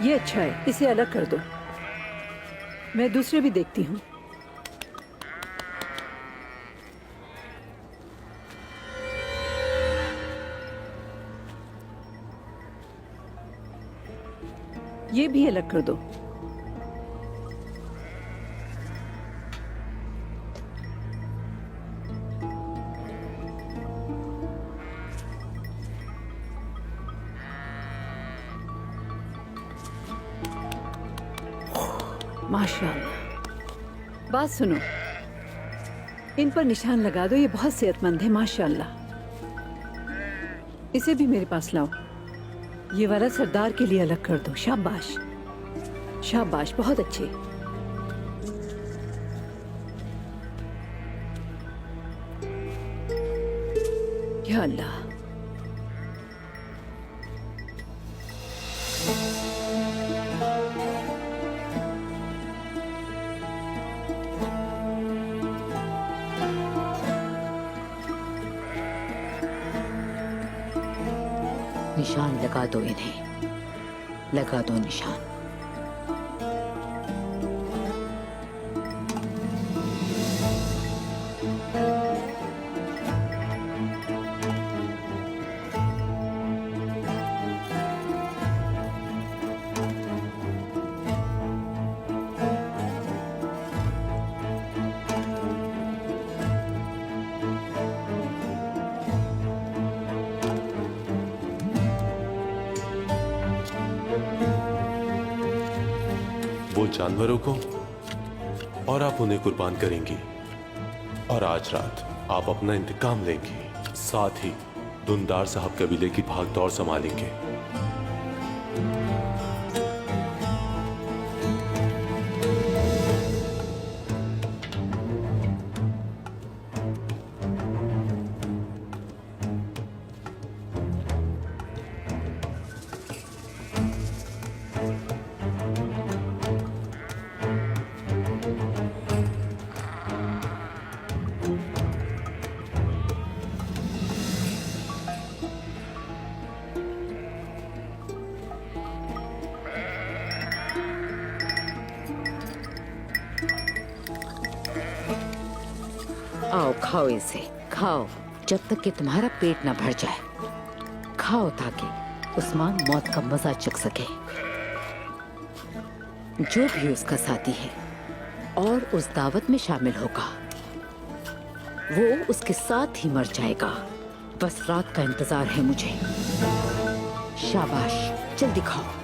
ये अच्छा है, इसे अलग कर दो। मैं दूसरे भी देखती हूँ। ये भी अलग कर दो। माशाअल्लाह। बात सुनो, इन पर निशान लगा दो, ये बहुत सेहतमंद है माशाअल्लाह। इसे भी मेरे पास लाओ। ये वाला सरदार के लिए अलग कर दो। शाबाश शाबाश, बहुत अच्छे। या अल्लाह। निशान लगा दो, इन्हें लगा दो निशान। वो जानवरों को और आप उन्हें कुर्बान करेंगी, और आज रात आप अपना इंतकाम लेंगी, साथ ही दुंदार साहब कबीले की भागदौड़ संभालेंगे। आओ खाओ, इसे खाओ जब तक कि तुम्हारा पेट न भर जाए। खाओ ताकि उस्मान मौत का मजा चख सके। जो भी उसका साथी है और उस दावत में शामिल होगा, वो उसके साथ ही मर जाएगा। बस रात का इंतजार है मुझे। शाबाश, जल्दी खाओ।